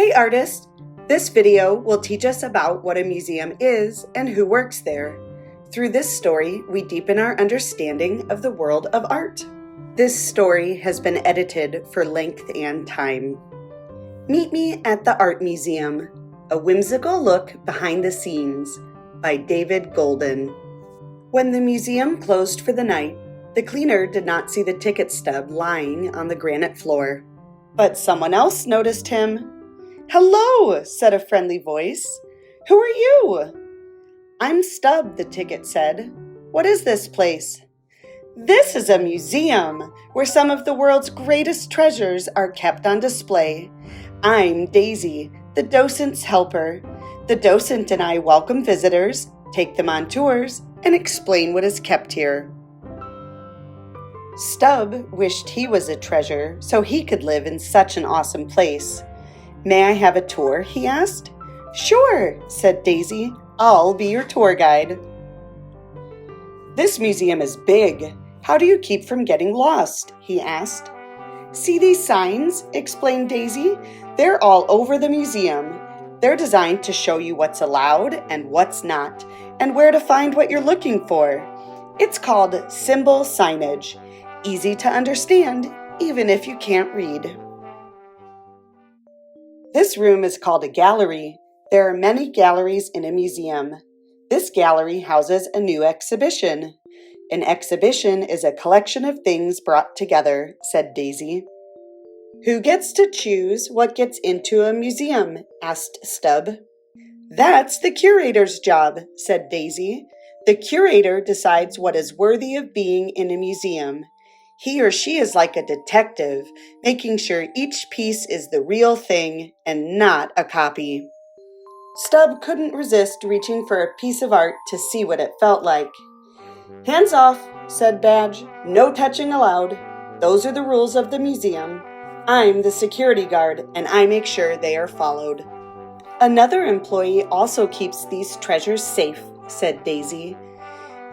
Hey artist! This video will teach us about what a museum is and who works there. Through this story, we deepen our understanding of the world of art. This story has been edited for length and time. Meet me at the Art Museum, a whimsical look behind the scenes by David Golden. When the museum closed for the night, the cleaner did not see the ticket stub lying on the granite floor. But someone else noticed him. "Hello," said a friendly voice. "Who are you?" "I'm Stub," the ticket said. "What is this place?" "This is a museum where some of the world's greatest treasures are kept on display. I'm Daisy, the docent's helper. The docent and I welcome visitors, take them on tours, and explain what is kept here." Stub wished he was a treasure so he could live in such an awesome place. "May I have a tour?" he asked. "Sure," said Daisy. "I'll be your tour guide." "This museum is big. How do you keep from getting lost?" he asked. "See these signs?" explained Daisy. "They're all over the museum. They're designed to show you what's allowed and what's not, and where to find what you're looking for. It's called symbol signage. Easy to understand, even if you can't read." This room is called a gallery. There are many galleries in a museum. This gallery houses a new exhibition. "An exhibition is a collection of things brought together," said Daisy. "Who gets to choose what gets into a museum?" asked Stub. "That's the curator's job," said Daisy. "The curator decides what is worthy of being in a museum. He or she is like a detective, making sure each piece is the real thing and not a copy." Stub couldn't resist reaching for a piece of art to see what it felt like. "Hands off," said Badge. "No touching allowed. Those are the rules of the museum. I'm the security guard, and I make sure they are followed." "Another employee also keeps these treasures safe," said Daisy.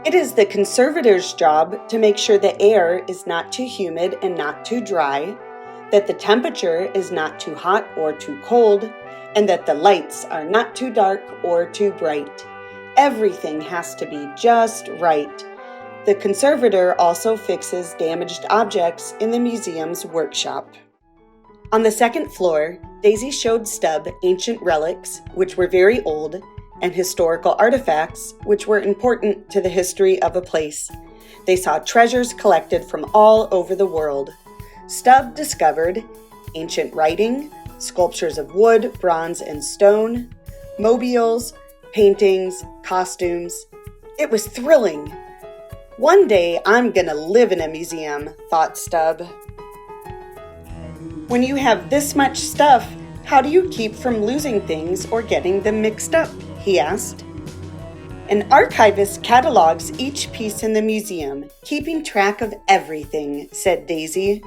"It is the conservator's job to make sure the air is not too humid and not too dry, that the temperature is not too hot or too cold, and that the lights are not too dark or too bright. Everything has to be just right. The conservator also fixes damaged objects in the museum's workshop." On the second floor, Daisy showed Stub ancient relics, which were very old, and historical artifacts, which were important to the history of a place. They saw treasures collected from all over the world. Stub discovered ancient writing, sculptures of wood, bronze, and stone, mobiles, paintings, costumes. It was thrilling. "One day I'm gonna live in a museum," thought Stub. "When you have this much stuff, how do you keep from losing things or getting them mixed up?" he asked. "An archivist catalogs each piece in the museum, keeping track of everything," said Daisy.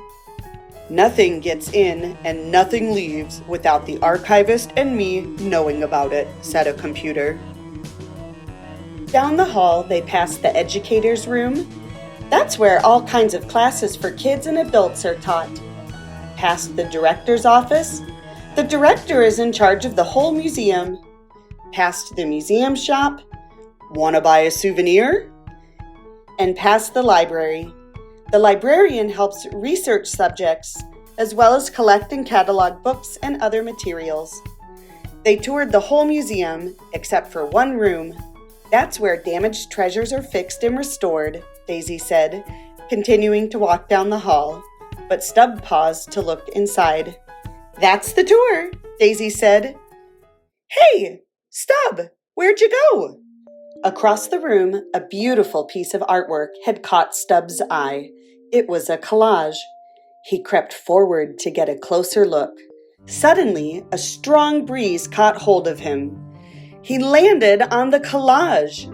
"Nothing gets in and nothing leaves without the archivist and me knowing about it," said a computer. Down the hall, they passed the educator's room. That's where all kinds of classes for kids and adults are taught. Past the director's office. The director is in charge of the whole museum. Past the museum shop. "Wanna buy a souvenir?" And past the library. The librarian helps research subjects, as well as collect and catalog books and other materials. They toured the whole museum, except for one room. "That's where damaged treasures are fixed and restored," Daisy said, continuing to walk down the hall. But Stub paused to look inside. "That's the tour," Daisy said. "Hey, Stub, where'd you go?" Across the room, a beautiful piece of artwork had caught Stub's eye. It was a collage. He crept forward to get a closer look. Suddenly, a strong breeze caught hold of him. He landed on the collage.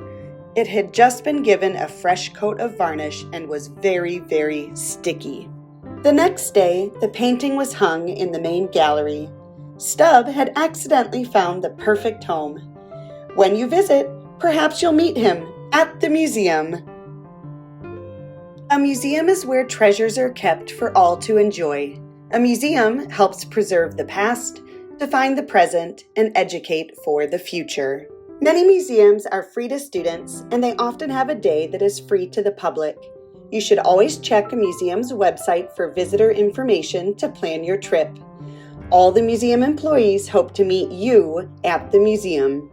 It had just been given a fresh coat of varnish and was very, very sticky. The next day, the painting was hung in the main gallery. Stub had accidentally found the perfect home. When you visit, perhaps you'll meet him at the museum. A museum is where treasures are kept for all to enjoy. A museum helps preserve the past, to find the present and educate for the future. Many museums are free to students, and they often have a day that is free to the public. You should always check a museum's website for visitor information to plan your trip. All the museum employees hope to meet you at the museum.